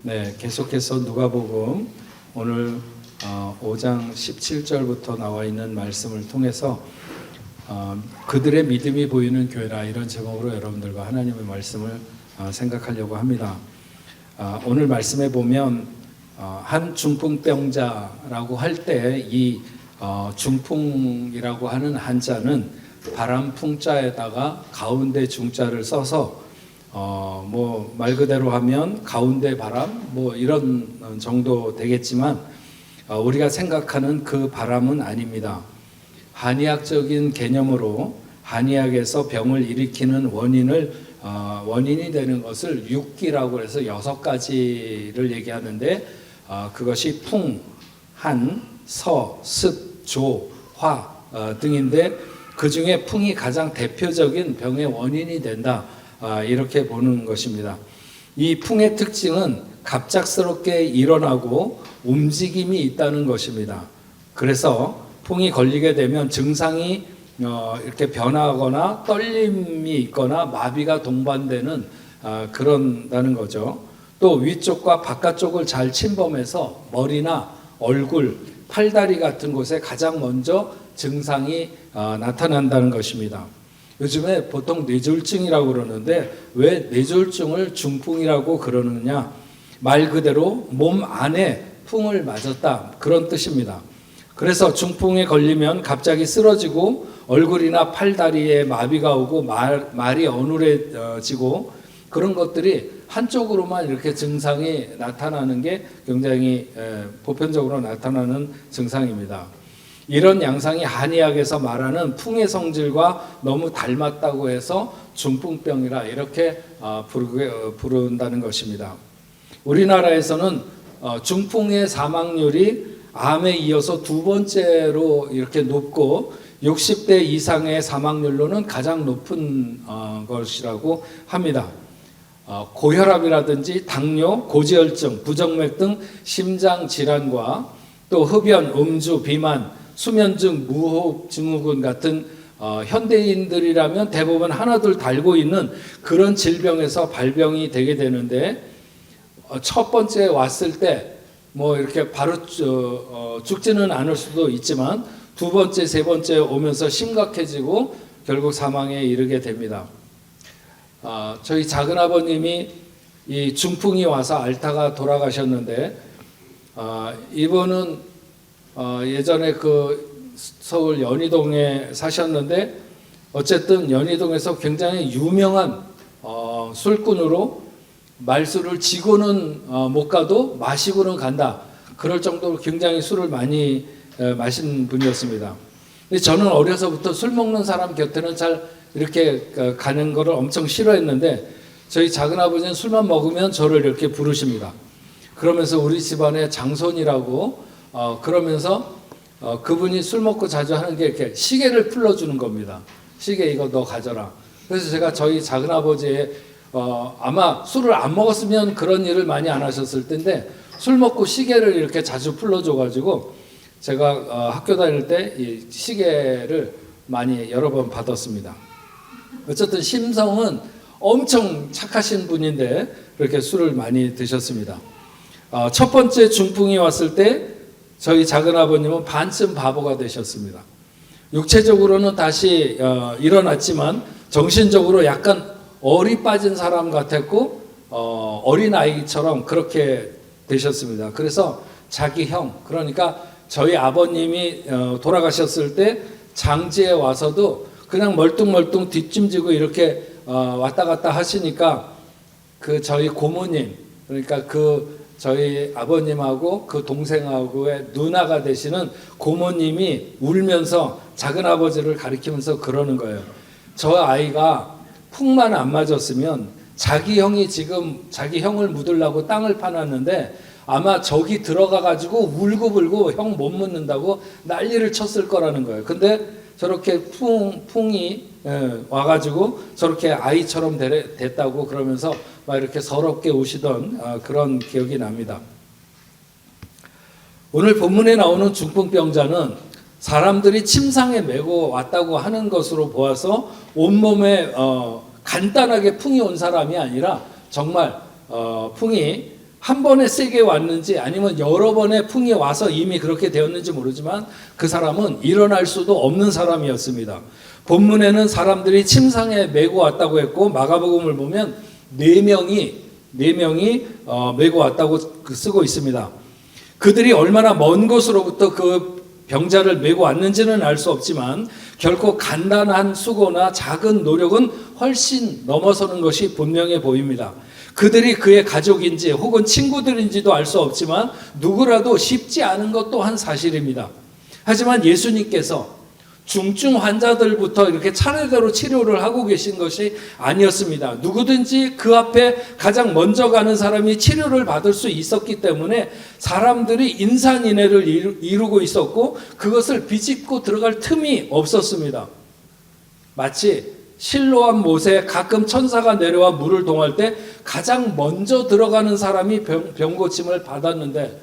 네, 계속해서 누가복음 오늘 5장 17절부터 나와 있는 말씀을 통해서 그들의 믿음이 보이는 교회라, 이런 제목으로 여러분들과 하나님의 말씀을 생각하려고 합니다. 오늘 말씀에 보면 한 중풍병자라고 할 때 이 중풍이라고 하는 한자는 바람 풍자에다가 가운데 중자를 써서 말 그대로 하면 가운데 바람 이런 정도 되겠지만, 우리가 생각하는 그 바람은 아닙니다. 한의학적인 개념으로 한의학에서 병을 일으키는 원인이 되는 것을 육기라고 해서 6가지를 얘기하는데, 그것이 풍, 한, 서, 습, 조, 화 등인데, 그 중에 풍이 가장 대표적인 병의 원인이 된다, 이렇게 보는 것입니다. 이 풍의 특징은 갑작스럽게 일어나고 움직임이 있다는 것입니다. 그래서 풍이 걸리게 되면 증상이 이렇게 변하거나 떨림이 있거나 마비가 동반되는 그런다는 거죠. 또 위쪽과 바깥쪽을 잘 침범해서 머리나 얼굴, 팔다리 같은 곳에 가장 먼저 증상이 나타난다는 것입니다. 요즘에 보통 뇌졸중이라고 그러는데, 왜 뇌졸중을 중풍이라고 그러느냐? 말 그대로 몸 안에 풍을 맞았다, 그런 뜻입니다. 그래서 중풍에 걸리면 갑자기 쓰러지고 얼굴이나 팔다리에 마비가 오고 말이 어눌해지고, 그런 것들이 한쪽으로만 이렇게 증상이 나타나는 게 굉장히 보편적으로 나타나는 증상입니다. 이런 양상이 한의학에서 말하는 풍의 성질과 너무 닮았다고 해서 중풍병이라 이렇게 부른다는 것입니다. 우리나라에서는 중풍의 사망률이 암에 이어서 두 번째로 이렇게 높고, 60대 이상의 사망률로는 가장 높은 것이라고 합니다. 고혈압이라든지 당뇨, 고지혈증, 부정맥 등 심장 질환과 또 흡연, 음주, 비만, 수면증, 무호흡 증후군 같은 현대인들이라면 대부분 하나둘 달고 있는 그런 질병에서 발병이 되게 되는데, 첫 번째 왔을 때 이렇게 바로 죽지는 않을 수도 있지만, 두 번째, 세 번째 오면서 심각해지고 결국 사망에 이르게 됩니다. 저희 작은아버님이 이 중풍이 와서 앓다가 돌아가셨는데, 이분은 예전에 그 서울 연희동에 사셨는데, 어쨌든 연희동에서 굉장히 유명한 술꾼으로 말술을 지고는 못 가도 마시고는 간다, 그럴 정도로 굉장히 술을 많이 마신 분이었습니다. 근데 저는 어려서부터 술 먹는 사람 곁에는 잘 이렇게 가는 거를 엄청 싫어했는데, 저희 작은아버지는 술만 먹으면 저를 이렇게 부르십니다. 그러면서 우리 집안의 장손이라고 그러면서 그분이 술 먹고 자주 하는 게 이렇게 시계를 풀러주는 겁니다. 시계 이거 너 가져라. 그래서 제가 저희 작은아버지의 아마 술을 안 먹었으면 그런 일을 많이 안 하셨을 텐데, 술 먹고 시계를 이렇게 자주 풀러줘가지고 제가 학교 다닐 때 이 시계를 많이 여러 번 받았습니다. 어쨌든 심성은 엄청 착하신 분인데 그렇게 술을 많이 드셨습니다. 첫 번째 중풍이 왔을 때 저희 작은아버님은 반쯤 바보가 되셨습니다. 육체적으로는 다시 일어났지만 정신적으로 약간 얼이 빠진 사람 같았고, 어린아이처럼 그렇게 되셨습니다. 그래서 자기 형, 그러니까 저희 아버님이 돌아가셨을 때 장지에 와서도 그냥 멀뚱멀뚱 뒷짐지고 이렇게 왔다 갔다 하시니까, 그 저희 고모님, 그러니까 그 저희 아버님하고 그 동생하고의 누나가 되시는 고모님이 울면서 작은아버지를 가리키면서 그러는 거예요. 저 아이가 풍만 안 맞았으면 자기 형이 지금 자기 형을 묻으려고 땅을 파놨는데, 아마 저기 들어가가지고 울고불고 형 못 묻는다고 난리를 쳤을 거라는 거예요. 근데 저렇게 풍이 와가지고 저렇게 아이처럼 됐다고 그러면서 막 이렇게 서럽게 우시던 그런 기억이 납니다. 오늘 본문에 나오는 중풍병자는 사람들이 침상에 메고 왔다고 하는 것으로 보아서 온몸에 간단하게 풍이 온 사람이 아니라 정말 풍이 한 번에 세게 왔는지 아니면 여러 번의 풍이 와서 이미 그렇게 되었는지 모르지만 그 사람은 일어날 수도 없는 사람이었습니다. 본문에는 사람들이 침상에 메고 왔다고 했고 마가복음을 보면 네 명이 메고 왔다고 쓰고 있습니다. 그들이 얼마나 먼 곳으로부터 그 병자를 메고 왔는지는 알 수 없지만 결코 간단한 수고나 작은 노력은 훨씬 넘어서는 것이 분명해 보입니다. 그들이 그의 가족인지 혹은 친구들인지도 알 수 없지만 누구라도 쉽지 않은 것 또한 사실입니다. 하지만 예수님께서 중증 환자들부터 이렇게 차례대로 치료를 하고 계신 것이 아니었습니다. 누구든지 그 앞에 가장 먼저 가는 사람이 치료를 받을 수 있었기 때문에 사람들이 인산인해를 이루고 있었고 그것을 비집고 들어갈 틈이 없었습니다. 마치 실로암 못에 가끔 천사가 내려와 물을 동할 때 가장 먼저 들어가는 사람이 병고침을 받았는데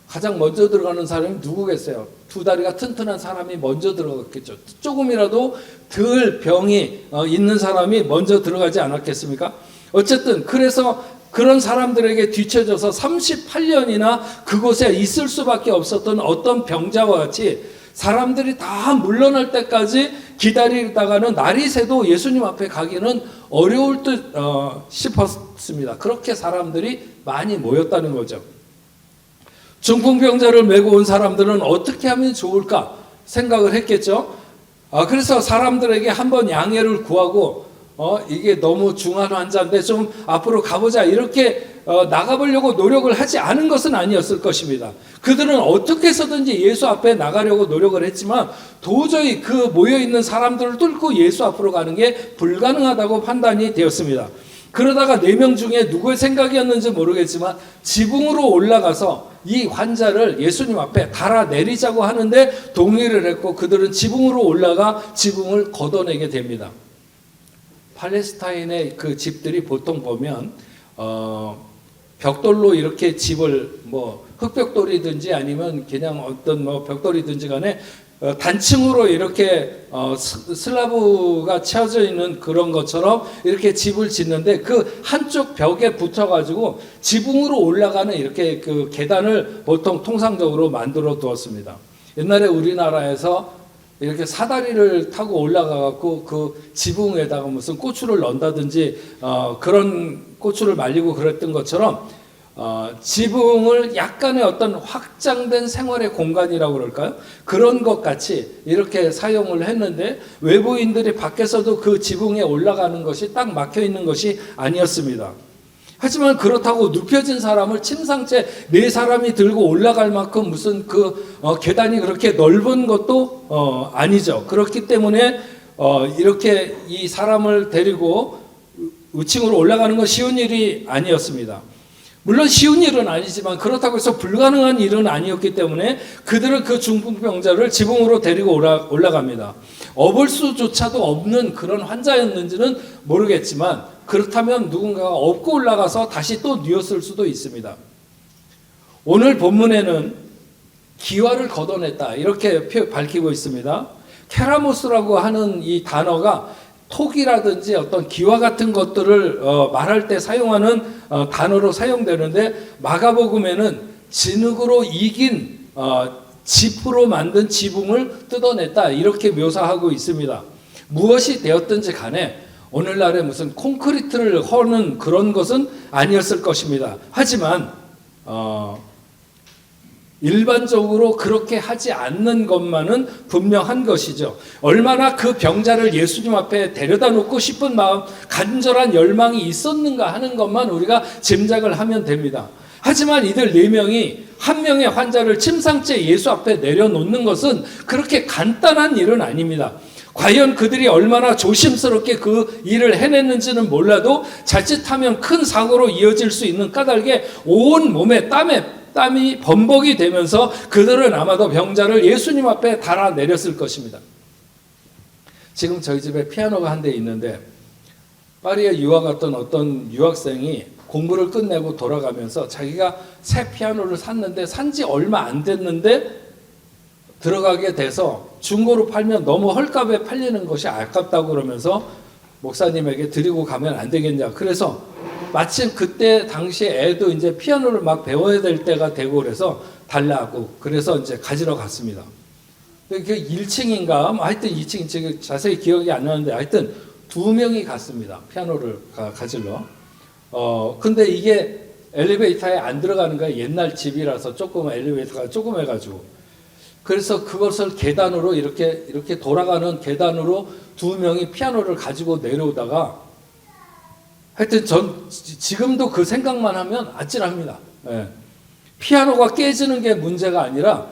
가장 먼저 들어가는 사람이 누구겠어요? 두 다리가 튼튼한 사람이 먼저 들어갔겠죠. 조금이라도 덜 병이 있는 사람이 먼저 들어가지 않았겠습니까? 어쨌든 그래서 그런 사람들에게 뒤처져서 38년이나 그곳에 있을 수밖에 없었던 어떤 병자와 같이 사람들이 다 물러날 때까지 기다리다가는 날이 새도 예수님 앞에 가기는 어려울 듯 싶었습니다. 그렇게 사람들이 많이 모였다는 거죠. 중풍병자를 메고 온 사람들은 어떻게 하면 좋을까 생각을 했겠죠. 그래서 사람들에게 한번 양해를 구하고 이게 너무 중한 환자인데 좀 앞으로 가보자 이렇게 나가보려고 노력을 하지 않은 것은 아니었을 것입니다. 그들은 어떻게 해서든지 예수 앞에 나가려고 노력을 했지만 도저히 그 모여있는 사람들을 뚫고 예수 앞으로 가는 게 불가능하다고 판단이 되었습니다. 그러다가 4명 중에 누구의 생각이었는지 모르겠지만 지붕으로 올라가서 이 환자를 예수님 앞에 달아내리자고 하는데 동의를 했고 그들은 지붕으로 올라가 지붕을 걷어내게 됩니다. 팔레스타인의 그 집들이 보통 보면 벽돌로 이렇게 집을 흙벽돌이든지 아니면 그냥 어떤 벽돌이든지 간에 단층으로 이렇게 슬라브가 채워져 있는 그런 것처럼 이렇게 집을 짓는데 그 한쪽 벽에 붙어가지고 지붕으로 올라가는 이렇게 그 계단을 보통 통상적으로 만들어 두었습니다. 옛날에 우리나라에서 이렇게 사다리를 타고 올라가갖고 그 지붕에다가 무슨 고추를 넣는다든지 그런 고추를 말리고 그랬던 것처럼 지붕을 약간의 어떤 확장된 생활의 공간이라고 그럴까요? 그런 것 같이 이렇게 사용을 했는데 외부인들이 밖에서도 그 지붕에 올라가는 것이 딱 막혀 있는 것이 아니었습니다. 하지만 그렇다고 눕혀진 사람을 침상째 4사람이 들고 올라갈 만큼 무슨 계단이 그렇게 넓은 것도 아니죠. 그렇기 때문에 이렇게 이 사람을 데리고 위층으로 올라가는 건 쉬운 일이 아니었습니다. 물론 쉬운 일은 아니지만 그렇다고 해서 불가능한 일은 아니었기 때문에 그들은 그 중풍병자를 지붕으로 데리고 올라갑니다. 업을 수조차도 없는 그런 환자였는지는 모르겠지만 그렇다면 누군가가 업고 올라가서 다시 또 뉘었을 수도 있습니다. 오늘 본문에는 기와를 걷어냈다 이렇게 밝히고 있습니다. 케라모스라고 하는 이 단어가 톡이라든지 어떤 기와 같은 것들을 말할 때 사용하는 단어로 사용되는데 마가복음에는 진흙으로 이긴 짚으로 만든 지붕을 뜯어냈다 이렇게 묘사하고 있습니다. 무엇이 되었든지 간에 오늘날에 무슨 콘크리트를 허는 그런 것은 아니었을 것입니다. 하지만 일반적으로 그렇게 하지 않는 것만은 분명한 것이죠. 얼마나 그 병자를 예수님 앞에 데려다 놓고 싶은 마음, 간절한 열망이 있었는가 하는 것만 우리가 짐작을 하면 됩니다. 하지만 이들 4명이 한 명의 환자를 침상째 예수 앞에 내려놓는 것은 그렇게 간단한 일은 아닙니다. 과연 그들이 얼마나 조심스럽게 그 일을 해냈는지는 몰라도 자칫하면 큰 사고로 이어질 수 있는 까닭에 온 몸에 땀이 범벅이 되면서 그들은 아마도 병자를 예수님 앞에 달아내렸을 것입니다. 지금 저희 집에 피아노가 한 대 있는데 파리에 유학 갔던 어떤 유학생이 공부를 끝내고 돌아가면서 자기가 새 피아노를 샀는데 산지 얼마 안 됐는데 들어가게 돼서 중고로 팔면 너무 헐값에 팔리는 것이 아깝다고 그러면서 목사님에게 드리고 가면 안 되겠냐. 그래서 마침 그때 당시에 애도 이제 피아노를 막 배워야 될 때가 되고 그래서 달라고 그래서 이제 가지러 갔습니다. 그 1층인가 하여튼 2층 자세히 기억이 안 나는데 하여튼 2명이 갔습니다. 피아노를 가지러. 근데 이게 엘리베이터에 안 들어가는 거야. 옛날 집이라서 조금 엘리베이터가 조그매가지고. 그래서 그것을 계단으로 이렇게 돌아가는 계단으로 2명이 피아노를 가지고 내려오다가 하여튼 전 지금도 그 생각만 하면 아찔합니다. 예. 피아노가 깨지는 게 문제가 아니라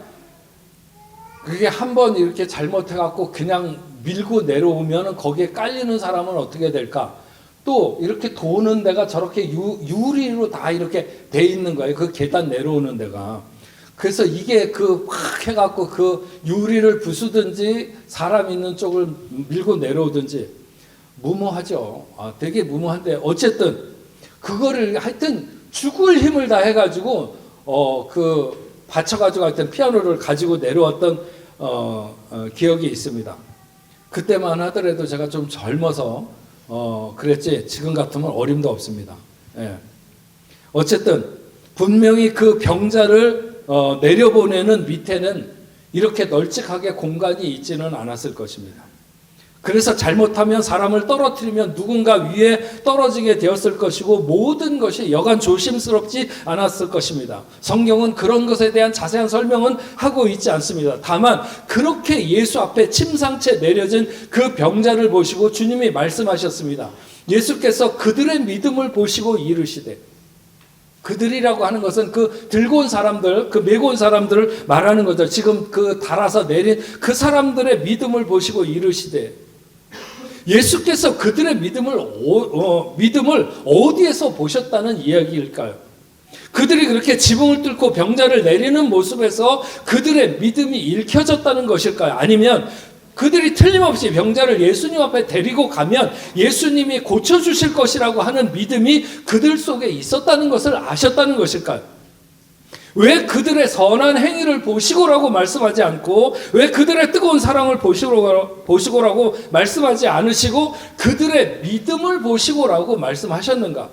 그게 한번 이렇게 잘못해갖고 그냥 밀고 내려오면 거기에 깔리는 사람은 어떻게 될까? 또 이렇게 도는 데가 저렇게 유리로 다 이렇게 돼 있는 거예요. 그 계단 내려오는 데가. 그래서 이게 확 해갖고 그 유리를 부수든지 사람 있는 쪽을 밀고 내려오든지 무모하죠. 되게 무모한데 어쨌든 그거를 하여튼 죽을 힘을 다 해가지고 받쳐가지고 하여튼 피아노를 가지고 내려왔던 기억이 있습니다. 그때만 하더라도 제가 좀 젊어서 그랬지 지금 같으면 어림도 없습니다. 예. 어쨌든 분명히 그 병자를 내려보내는 밑에는 이렇게 널찍하게 공간이 있지는 않았을 것입니다. 그래서 잘못하면 사람을 떨어뜨리면 누군가 위에 떨어지게 되었을 것이고 모든 것이 여간 조심스럽지 않았을 것입니다. 성경은 그런 것에 대한 자세한 설명은 하고 있지 않습니다. 다만 그렇게 예수 앞에 침상채 내려진 그 병자를 보시고 주님이 말씀하셨습니다. 예수께서 그들의 믿음을 보시고 이르시되, 그들이라고 하는 것은 그 들고 온 사람들, 그 메고 온 사람들을 말하는 거죠. 지금 그 달아서 내린 그 사람들의 믿음을 보시고 이르시되, 예수께서 그들의 믿음을 어디에서 보셨다는 이야기일까요? 그들이 그렇게 지붕을 뚫고 병자를 내리는 모습에서 그들의 믿음이 읽혀졌다는 것일까요? 아니면 그들이 틀림없이 병자를 예수님 앞에 데리고 가면 예수님이 고쳐주실 것이라고 하는 믿음이 그들 속에 있었다는 것을 아셨다는 것일까요? 왜 그들의 선한 행위를 보시고라고 말씀하지 않고, 왜 그들의 뜨거운 사랑을 보시고라고 말씀하지 않으시고 그들의 믿음을 보시고라고 말씀하셨는가?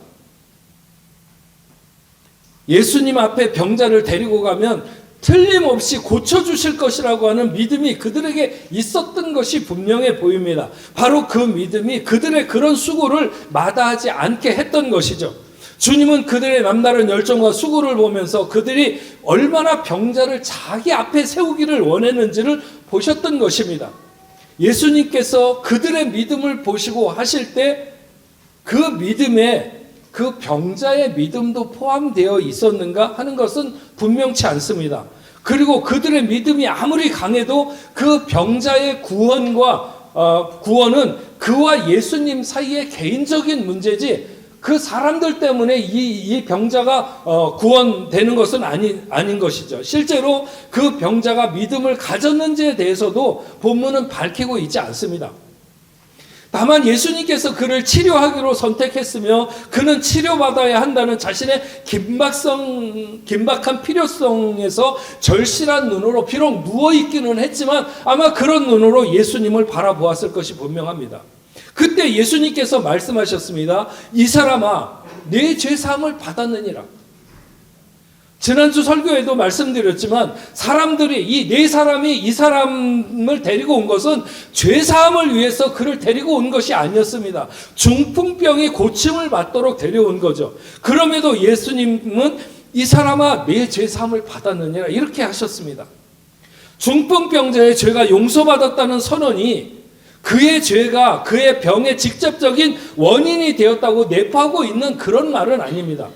예수님 앞에 병자를 데리고 가면 틀림없이 고쳐주실 것이라고 하는 믿음이 그들에게 있었던 것이 분명해 보입니다. 바로 그 믿음이 그들의 그런 수고를 마다하지 않게 했던 것이죠. 주님은 그들의 남다른 열정과 수고를 보면서 그들이 얼마나 병자를 자기 앞에 세우기를 원했는지를 보셨던 것입니다. 예수님께서 그들의 믿음을 보시고 하실 때 그 믿음에 그 병자의 믿음도 포함되어 있었는가 하는 것은 분명치 않습니다. 그리고 그들의 믿음이 아무리 강해도 그 병자의 구원은 그와 예수님 사이의 개인적인 문제지 그 사람들 때문에 이 병자가 구원되는 것은 아닌 것이죠. 실제로 그 병자가 믿음을 가졌는지에 대해서도 본문은 밝히고 있지 않습니다. 다만 예수님께서 그를 치료하기로 선택했으며 그는 치료받아야 한다는 자신의 긴박한 필요성에서 절실한 눈으로 비록 누워있기는 했지만 아마 그런 눈으로 예수님을 바라보았을 것이 분명합니다. 그때 예수님께서 말씀하셨습니다. 이 사람아, 내 죄사함을 받았느니라. 지난주 설교에도 말씀드렸지만 사람들이 이 네 사람이 이 사람을 데리고 온 것은 죄사함을 위해서 그를 데리고 온 것이 아니었습니다. 중풍병이 고침을 받도록 데려온 거죠. 그럼에도 예수님은 이 사람아, 내 죄사함을 받았느니라 이렇게 하셨습니다. 중풍병자의 죄가 용서받았다는 선언이 그의 죄가 그의 병의 직접적인 원인이 되었다고 내포하고 있는 그런 말은 아닙니다.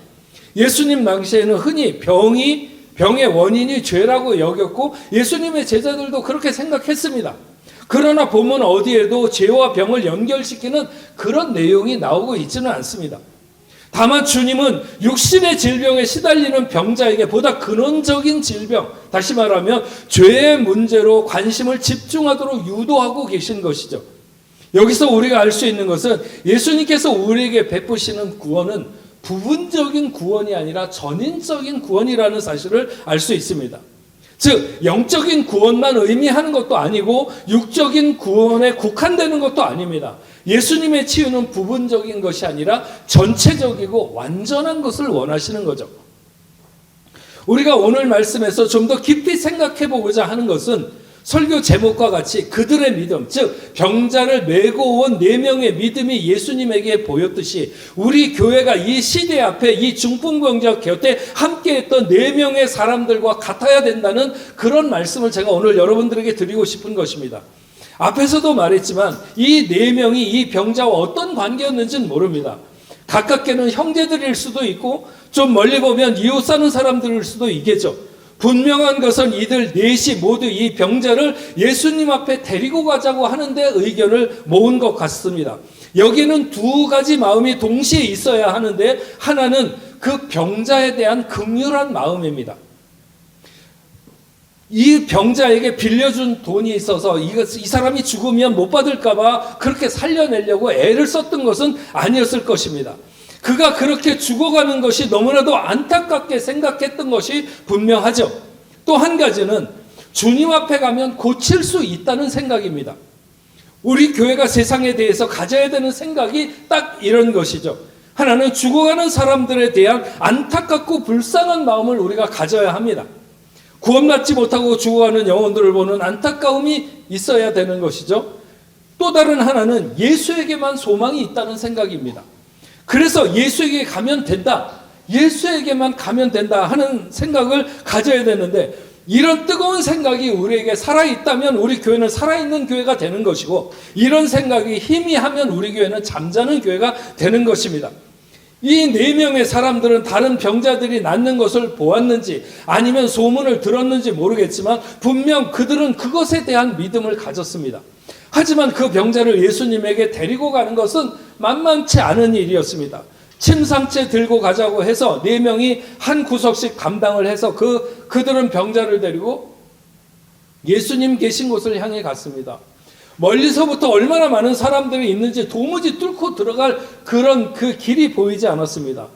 예수님 당시에는 흔히 병의 원인이 죄라고 여겼고 예수님의 제자들도 그렇게 생각했습니다. 그러나 본문 어디에도 죄와 병을 연결시키는 그런 내용이 나오고 있지는 않습니다. 다만 주님은 육신의 질병에 시달리는 병자에게 보다 근원적인 질병, 다시 말하면 죄의 문제로 관심을 집중하도록 유도하고 계신 것이죠. 여기서 우리가 알 수 있는 것은 예수님께서 우리에게 베푸시는 구원은 부분적인 구원이 아니라 전인적인 구원이라는 사실을 알 수 있습니다. 즉 영적인 구원만 의미하는 것도 아니고 육적인 구원에 국한되는 것도 아닙니다. 예수님의 치유는 부분적인 것이 아니라 전체적이고 완전한 것을 원하시는 거죠. 우리가 오늘 말씀에서 좀 더 깊이 생각해 보고자 하는 것은 설교 제목과 같이 그들의 믿음, 즉 병자를 메고 온 4명의 믿음이 예수님에게 보였듯이 우리 교회가 이 시대 앞에 이 중풍병자 곁에 함께했던 4명의 사람들과 같아야 된다는 그런 말씀을 제가 오늘 여러분들에게 드리고 싶은 것입니다. 앞에서도 말했지만 이 4명이 이 병자와 어떤 관계였는지는 모릅니다. 가깝게는 형제들일 수도 있고 좀 멀리 보면 이웃 사는 사람들일 수도 있겠죠. 분명한 것은 이들 넷이 모두 이 병자를 예수님 앞에 데리고 가자고 하는데 의견을 모은 것 같습니다. 여기는 두 가지 마음이 동시에 있어야 하는데 하나는 그 병자에 대한 긍휼한 마음입니다. 이 병자에게 빌려준 돈이 있어서 이 사람이 죽으면 못 받을까 봐 그렇게 살려내려고 애를 썼던 것은 아니었을 것입니다. 그가 그렇게 죽어가는 것이 너무나도 안타깝게 생각했던 것이 분명하죠. 또 한 가지는 주님 앞에 가면 고칠 수 있다는 생각입니다. 우리 교회가 세상에 대해서 가져야 되는 생각이 딱 이런 것이죠. 하나는 죽어가는 사람들에 대한 안타깝고 불쌍한 마음을 우리가 가져야 합니다. 구원받지 못하고 죽어가는 영혼들을 보는 안타까움이 있어야 되는 것이죠. 또 다른 하나는 예수에게만 소망이 있다는 생각입니다. 그래서 예수에게 가면 된다, 예수에게만 가면 된다 하는 생각을 가져야 되는데 이런 뜨거운 생각이 우리에게 살아있다면 우리 교회는 살아있는 교회가 되는 것이고 이런 생각이 희미하면 우리 교회는 잠자는 교회가 되는 것입니다. 이 4명의 사람들은 다른 병자들이 낫는 것을 보았는지 아니면 소문을 들었는지 모르겠지만 분명 그들은 그것에 대한 믿음을 가졌습니다. 하지만 그 병자를 예수님에게 데리고 가는 것은 만만치 않은 일이었습니다. 침상째 들고 가자고 해서 4명이 한 구석씩 감당을 해서 그들은 병자를 데리고 예수님 계신 곳을 향해 갔습니다. 멀리서부터 얼마나 많은 사람들이 있는지 도무지 뚫고 들어갈 그런 그 길이 보이지 않았습니다.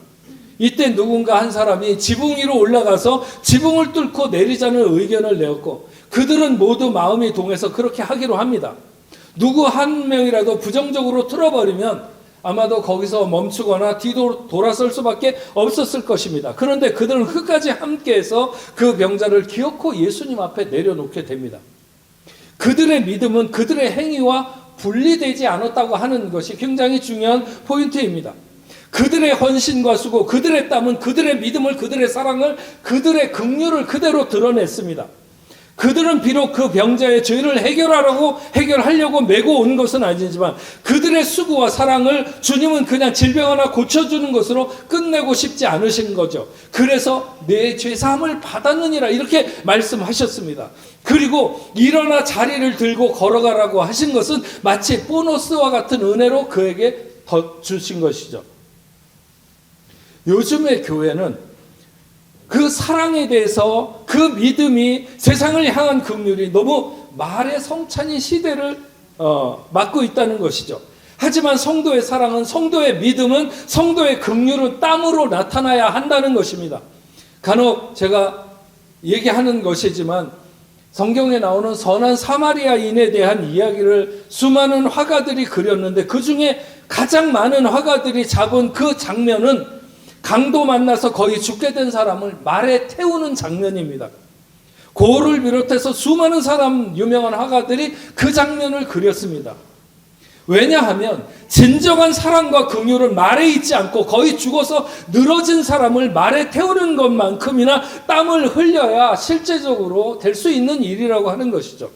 이때 누군가 한 사람이 지붕 위로 올라가서 지붕을 뚫고 내리자는 의견을 내었고 그들은 모두 마음이 동해서 그렇게 하기로 합니다. 누구 한 명이라도 부정적으로 틀어버리면 아마도 거기서 멈추거나 뒤로 돌아설 수밖에 없었을 것입니다. 그런데 그들은 끝까지 함께해서 그 병자를 기어코 예수님 앞에 내려놓게 됩니다. 그들의 믿음은 그들의 행위와 분리되지 않았다고 하는 것이 굉장히 중요한 포인트입니다. 그들의 헌신과 수고, 그들의 땀은 그들의 믿음을, 그들의 사랑을, 그들의 긍휼을 그대로 드러냈습니다. 그들은 비록 그 병자의 죄를 해결하려고 메고 온 것은 아니지만 그들의 수고와 사랑을 주님은 그냥 질병 하나 고쳐주는 것으로 끝내고 싶지 않으신 거죠. 그래서 내 죄사함을 받았느니라 이렇게 말씀하셨습니다. 그리고 일어나 자리를 들고 걸어가라고 하신 것은 마치 보너스와 같은 은혜로 그에게 더 주신 것이죠. 요즘의 교회는 그 사랑에 대해서 그 믿음이 세상을 향한 긍휼이 너무 말의 성찬인 시대를 맞고 있다는 것이죠. 하지만 성도의 사랑은, 성도의 믿음은, 성도의 긍휼은 땀으로 나타나야 한다는 것입니다. 간혹 제가 얘기하는 것이지만 성경에 나오는 선한 사마리아인에 대한 이야기를 수많은 화가들이 그렸는데 그 중에 가장 많은 화가들이 잡은 그 장면은 강도 만나서 거의 죽게 된 사람을 말에 태우는 장면입니다. 고흐를 비롯해서 수많은 유명한 화가들이 그 장면을 그렸습니다. 왜냐하면 진정한 사랑과 긍휼은 말에 있지 않고 거의 죽어서 늘어진 사람을 말에 태우는 것만큼이나 땀을 흘려야 실제적으로 될 수 있는 일이라고 하는 것이죠.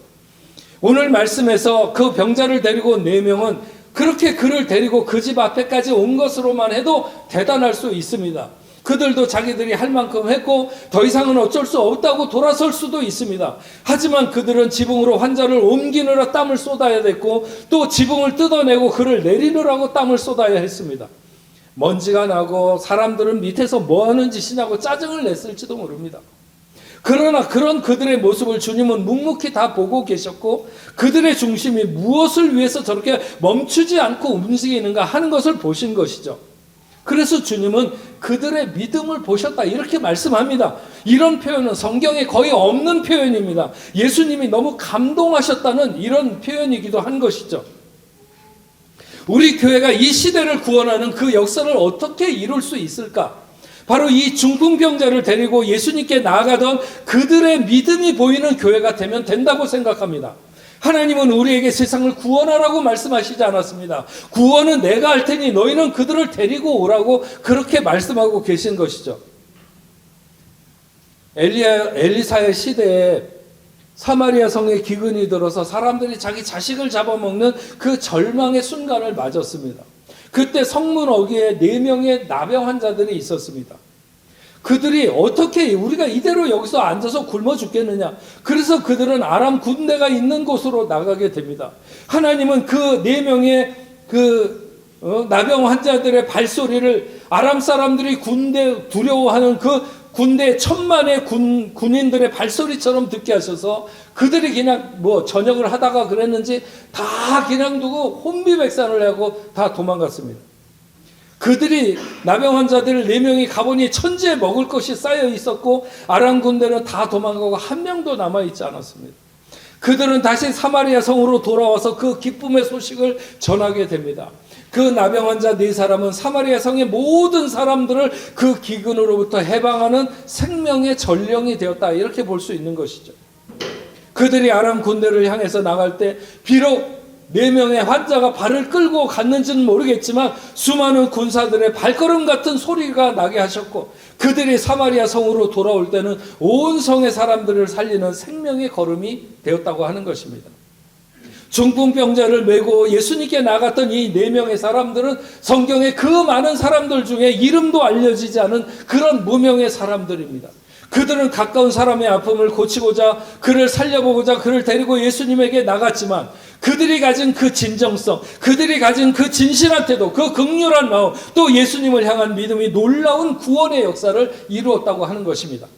오늘 말씀에서 그 병자를 데리고 온 4명은 그렇게 그를 데리고 그 집 앞에까지 온 것으로만 해도 대단할 수 있습니다. 그들도 자기들이 할 만큼 했고 더 이상은 어쩔 수 없다고 돌아설 수도 있습니다. 하지만 그들은 지붕으로 환자를 옮기느라 땀을 쏟아야 됐고 또 지붕을 뜯어내고 그를 내리느라고 땀을 쏟아야 했습니다. 먼지가 나고 사람들은 밑에서 뭐하는 짓이냐고 짜증을 냈을지도 모릅니다. 그러나 그런 그들의 모습을 주님은 묵묵히 다 보고 계셨고 그들의 중심이 무엇을 위해서 저렇게 멈추지 않고 움직이는가 하는 것을 보신 것이죠. 그래서 주님은 그들의 믿음을 보셨다 이렇게 말씀합니다. 이런 표현은 성경에 거의 없는 표현입니다. 예수님이 너무 감동하셨다는 이런 표현이기도 한 것이죠. 우리 교회가 이 시대를 구원하는 그 역사를 어떻게 이룰 수 있을까? 바로 이 중풍병자를 데리고 예수님께 나아가던 그들의 믿음이 보이는 교회가 되면 된다고 생각합니다. 하나님은 우리에게 세상을 구원하라고 말씀하시지 않았습니다. 구원은 내가 할 테니 너희는 그들을 데리고 오라고 그렇게 말씀하고 계신 것이죠. 엘리사의 시대에 사마리아 성에 기근이 들어서 사람들이 자기 자식을 잡아먹는 그 절망의 순간을 맞았습니다. 그때 성문 어귀에 4명의 나병 환자들이 있었습니다. 그들이 어떻게 우리가 이대로 여기서 앉아서 굶어 죽겠느냐. 그래서 그들은 아람 군대가 있는 곳으로 나가게 됩니다. 하나님은 그 4명의 나병 환자들의 발소리를 아람 사람들이 군대 두려워하는 그 군대 1000만의 군인들의 발소리처럼 듣게 하셔서 그들이 그냥 저녁을 하다가 그랬는지 다 그냥 두고 혼비백산을 하고 다 도망갔습니다. 그들이 나병 환자들 4명이 가보니 천지에 먹을 것이 쌓여 있었고 아람 군대는 다 도망가고 한 명도 남아있지 않았습니다. 그들은 다시 사마리아 성으로 돌아와서 그 기쁨의 소식을 전하게 됩니다. 그 나병 환자 4사람은 사마리아 성의 모든 사람들을 그 기근으로부터 해방하는 생명의 전령이 되었다 이렇게 볼 수 있는 것이죠. 그들이 아람 군대를 향해서 나갈 때 비록 4명의 환자가 발을 끌고 갔는지는 모르겠지만 수많은 군사들의 발걸음 같은 소리가 나게 하셨고 그들이 사마리아 성으로 돌아올 때는 온 성의 사람들을 살리는 생명의 걸음이 되었다고 하는 것입니다. 중풍병자를 메고 예수님께 나갔던 이 4명의 사람들은 성경에 그 많은 사람들 중에 이름도 알려지지 않은 그런 무명의 사람들입니다. 그들은 가까운 사람의 아픔을 고치고자 그를 살려보고자 그를 데리고 예수님에게 나갔지만 그들이 가진 그 진정성, 그들이 가진 그 진실한 태도, 그 긍휼한 마음, 또 예수님을 향한 믿음이 놀라운 구원의 역사를 이루었다고 하는 것입니다.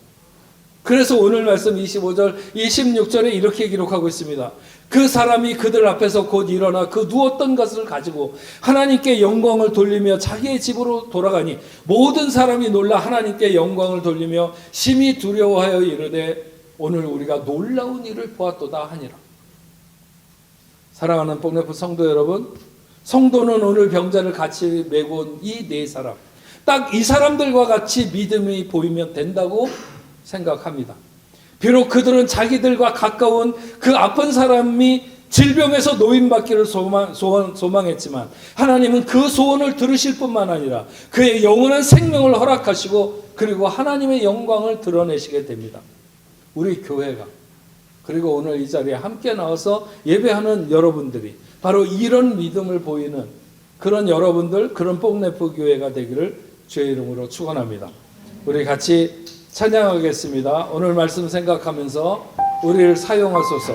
그래서 오늘 말씀 25절, 26절에 이렇게 기록하고 있습니다. 그 사람이 그들 앞에서 곧 일어나 그 누웠던 것을 가지고 하나님께 영광을 돌리며 자기의 집으로 돌아가니 모든 사람이 놀라 하나님께 영광을 돌리며 심히 두려워하여 이르되 오늘 우리가 놀라운 일을 보았도다 하니라. 사랑하는 뽕네프 성도 여러분, 성도는 오늘 병자를 같이 메고 온 이 4사람, 딱 이 사람들과 같이 믿음이 보이면 된다고 생각합니다. 비록 그들은 자기들과 가까운 그 아픈 사람이 질병에서 노인받기를 소망했지만 하나님은 그 소원을 들으실 뿐만 아니라 그의 영원한 생명을 허락하시고 그리고 하나님의 영광을 드러내시게 됩니다. 우리 교회가 그리고 오늘 이 자리에 함께 나와서 예배하는 여러분들이 바로 이런 믿음을 보이는 그런 여러분들, 그런 뽕네프 교회가 되기를 주의 이름으로 축원합니다. 우리 같이 찬양하겠습니다. 오늘 말씀 생각하면서 우리를 사용하소서.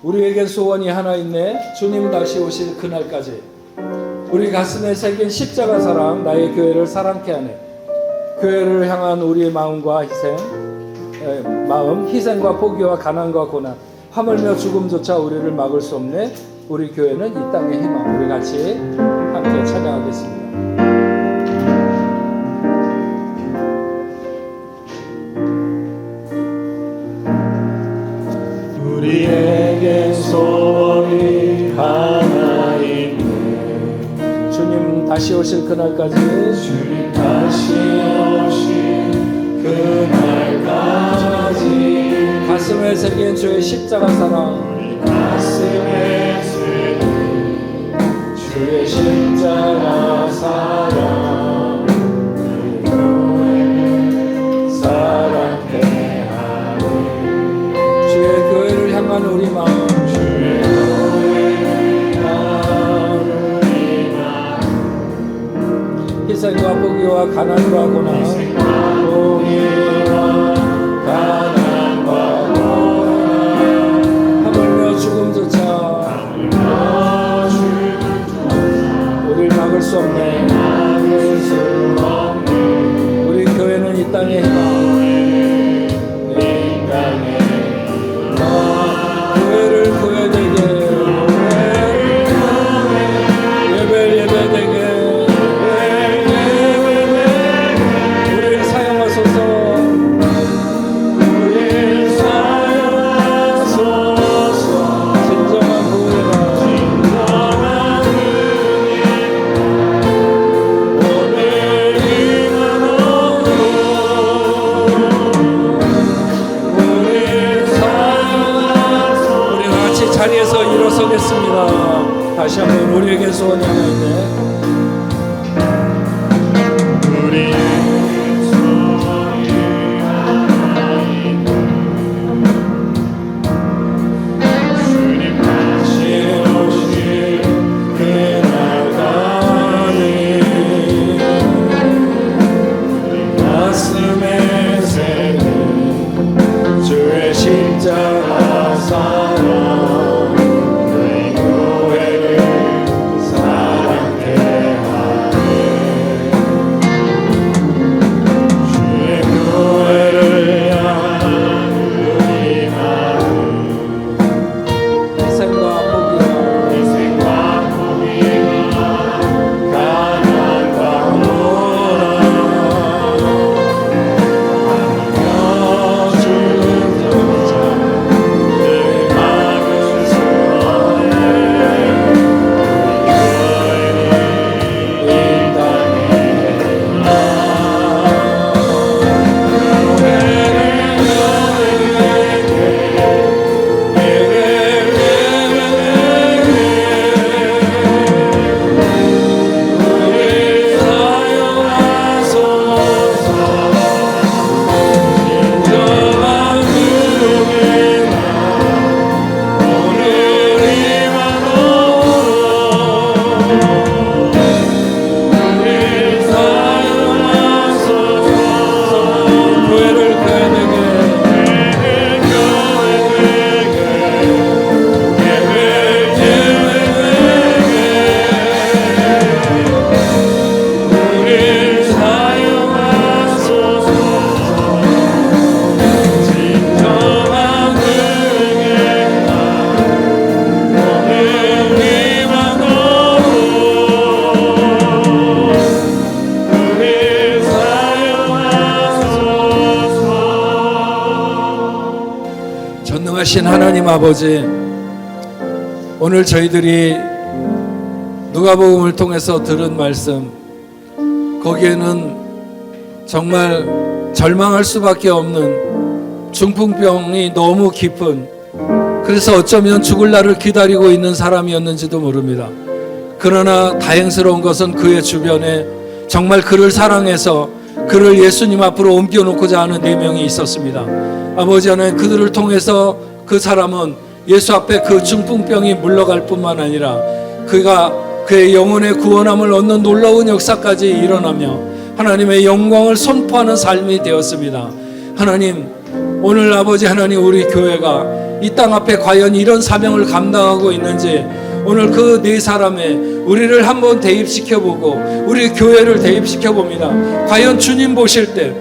우리에겐 소원이 하나 있네. 주님 다시 오실 그날까지 우리 가슴에 새긴 십자가 사랑 나의 교회를 사랑케 하네. 교회를 향한 우리의 마음과 희생과 포기와 가난과 고난, 하물며 죽음조차 우리를 막을 수 없네. 우리 교회는 이 땅의 희망. 우리 같이 함께 찬양하겠습니다. 우리에게 소원이 하나 있네. 주님 다시 오실 그날까지 주님 다시 오실 그날까지 가슴에 새긴 주의 십자가 사랑, 우리 가슴에 새긴 주의 십자가 사랑 우리 교회를 사랑케 하네. 주의 교회를 향한 우리 마음, 주의 교회를 향한 우리 마음 희생과 포기와 가난과 고난, 포기와 가난과 고난 하물며 죽음조차 우리를 막을 수 없네. 우리 교회는 이 땅의 희망. 교회를 교회되게, 예배를 예배되게, 소원이 하나 있네. 우리의 소원이 하나 있네. 주님 다시 오실 그날까지 우리 가슴에 새긴 주의 십자가 사랑 우리 교회를 사랑케 하네. 주의 교회를 향한 우리 마음 희생과 포기와 희생과 포기와 가난과 고난 하며 주는 자 내 막은 소원에 우리 교회는 이 전능하신 하나님 아버지, 오늘 저희들이 누가복음을 통해서 들은 말씀, 거기에는 정말 절망할 수밖에 없는 중풍병이 너무 깊은, 그래서 어쩌면 죽을 날을 기다리고 있는 사람이었는지도 모릅니다. 그러나 다행스러운 것은 그의 주변에 정말 그를 사랑해서 그를 예수님 앞으로 옮겨놓고자 하는 4명이 있었습니다. 아버지 하나님, 그들을 통해서 그 사람은 예수 앞에 그 중풍병이 물러갈 뿐만 아니라 그가 그의 영혼의 구원함을 얻는 놀라운 역사까지 일어나며 하나님의 영광을 선포하는 삶이 되었습니다. 하나님, 오늘 아버지 하나님, 우리 교회가 이 땅 앞에 과연 이런 사명을 감당하고 있는지 오늘 그 4사람의 우리를 한번 대입시켜보고 우리 교회를 대입시켜봅니다. 과연 주님 보실 때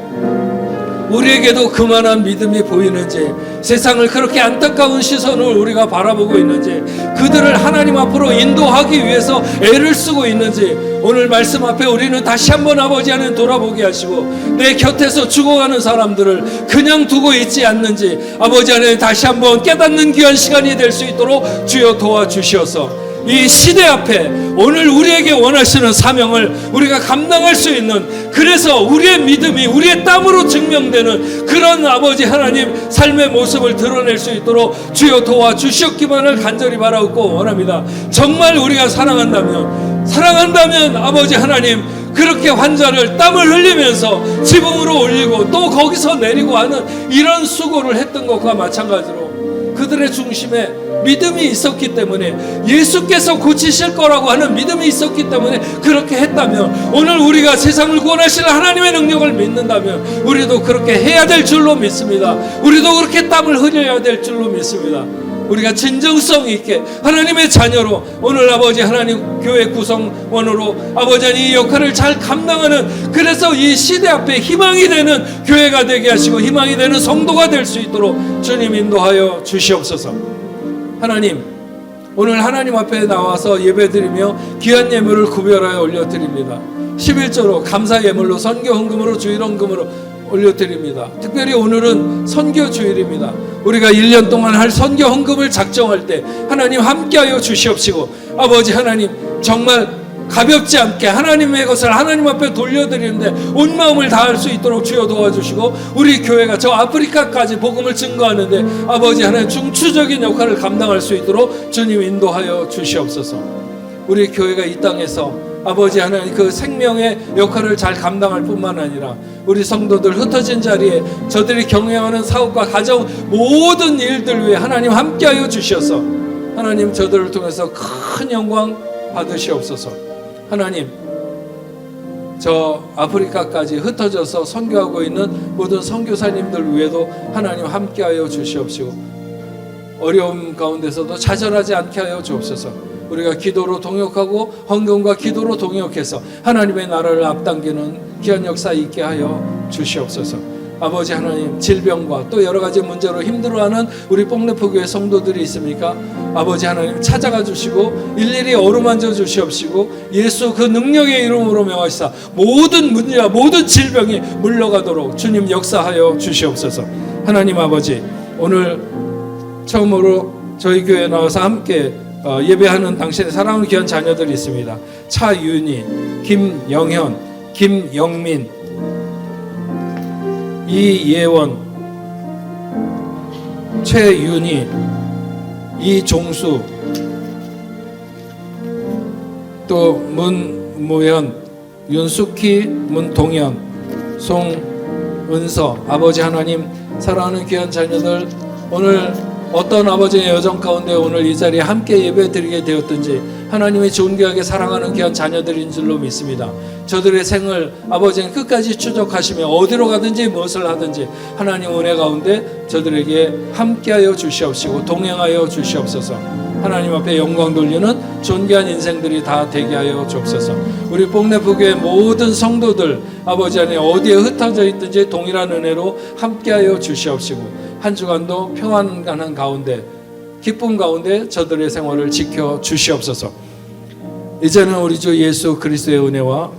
우리에게도 그만한 믿음이 보이는지, 세상을 그렇게 안타까운 시선으로 우리가 바라보고 있는지, 그들을 하나님 앞으로 인도하기 위해서 애를 쓰고 있는지 오늘 말씀 앞에 우리는 다시 한번 아버지 하나님 돌아보게 하시고, 내 곁에서 죽어가는 사람들을 그냥 두고 있지 않는지 아버지 하나님 다시 한번 깨닫는 귀한 시간이 될 수 있도록 주여 도와주시옵소서. 이 시대 앞에 오늘 우리에게 원하시는 사명을 우리가 감당할 수 있는, 그래서 우리의 믿음이 우리의 땀으로 증명되는 그런 아버지 하나님 삶의 모습을 드러낼 수 있도록 주여 도와주시옵기만을 간절히 바라고 원합니다. 정말 우리가 사랑한다면 아버지 하나님, 그렇게 환자를 땀을 흘리면서 지붕으로 올리고 또 거기서 내리고 하는 이런 수고를 했던 것과 마찬가지로 그들의 중심에 믿음이 있었기 때문에, 예수께서 고치실 거라고 하는 믿음이 있었기 때문에 그렇게 했다면, 오늘 우리가 세상을 구원하실 하나님의 능력을 믿는다면 우리도 그렇게 해야 될 줄로 믿습니다. 우리도 그렇게 땀을 흘려야 될 줄로 믿습니다. 우리가 진정성 있게 하나님의 자녀로 오늘 아버지 하나님 교회 구성원으로 아버지 하나님 이 역할을 잘 감당하는, 그래서 이 시대 앞에 희망이 되는 교회가 되게 하시고 희망이 되는 성도가 될 수 있도록 주님 인도하여 주시옵소서. 하나님, 오늘 하나님 앞에 나와서 예배드리며 귀한 예물을 구별하여 올려드립니다. 11조로 감사 예물로 선교 헌금으로 주일 헌금으로 올려드립니다. 특별히 오늘은 선교 주일입니다. 우리가 1년 동안 할 선교 헌금을 작정할 때 하나님 함께하여 주시옵시고, 아버지 하나님 정말 가볍지 않게 하나님의 것을 하나님 앞에 돌려드리는데 온 마음을 다할 수 있도록 주여 도와주시고, 우리 교회가 저 아프리카까지 복음을 증거하는데 아버지 하나님 중추적인 역할을 감당할 수 있도록 주님 인도하여 주시옵소서. 우리 교회가 이 땅에서 아버지 하나님 그 생명의 역할을 잘 감당할 뿐만 아니라 우리 성도들 흩어진 자리에 저들이 경영하는 사업과 가정 모든 일들 위해 하나님 함께하여 주셔서 하나님 저들을 통해서 큰 영광 받으시옵소서. 하나님 저 아프리카까지 흩어져서 선교하고 있는 모든 선교사님들 위에도 하나님 함께하여 주시옵시고 어려움 가운데서도 좌절하지 않게 하여 주옵소서. 우리가 기도로 동역하고 헌금과 기도로 동역해서 하나님의 나라를 앞당기는 귀한 역사 있게 하여 주시옵소서. 아버지 하나님 질병과 또 여러 가지 문제로 힘들어하는 우리 뽕네프교회 성도들이 있습니까? 아버지 하나님 찾아가 주시고 일일이 어루만져 주시옵시고 예수 그 능력의 이름으로 명하시사 모든 문제와 모든 질병이 물러가도록 주님 역사하여 주시옵소서. 하나님 아버지 오늘 처음으로 저희 교회에 나와서 함께 예배하는 당신의 사랑하는 귀한 자녀들이 있습니다. 차윤희, 김영현, 김영민, 이예원, 최윤희, 이종수, 또 문무현, 윤숙희, 문동현, 송은서. 아버지 하나님 사랑하는 귀한 자녀들 오늘 어떤 아버지의 여정 가운데 오늘 이 자리에 함께 예배드리게 되었든지 하나님의 존귀하게 사랑하는 귀한 자녀들인 줄로 믿습니다. 저들의 생을 아버지는 끝까지 추적하시며 어디로 가든지 무엇을 하든지 하나님 은혜 가운데 저들에게 함께하여 주시옵시고 동행하여 주시옵소서. 하나님 앞에 영광 돌리는 존귀한 인생들이 다 되게 하여 주옵소서. 우리 뽕네프교의 모든 성도들 아버지 안에 어디에 흩어져 있든지 동일한 은혜로 함께하여 주시옵시고 한 주간도 평안한 가운데 기쁨 가운데 저들의 생활을 지켜 주시옵소서. 이제는 우리 주 예수 그리스도의 은혜와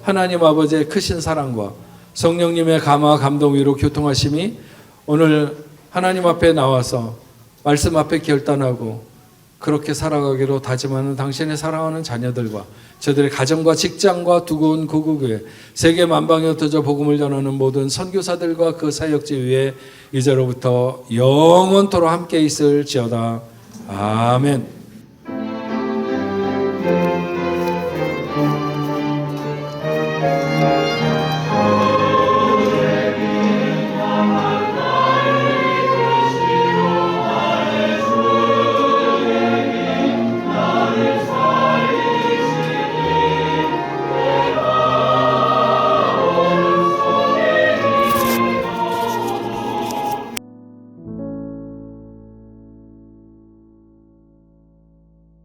하나님 아버지의 크신 사랑과 성령님의 감화 감동 위로 교통하심이 오늘 하나님 앞에 나와서 말씀 앞에 결단하고 그렇게 살아가기로 다짐하는 당신의 사랑하는 자녀들과 저들의 가정과 직장과 두고 온 고국교회 세계 만방에 흩어져 복음을 전하는 모든 선교사들과 그 사역지 위에 이제로부터 영원토록 함께 있을지어다. 아멘.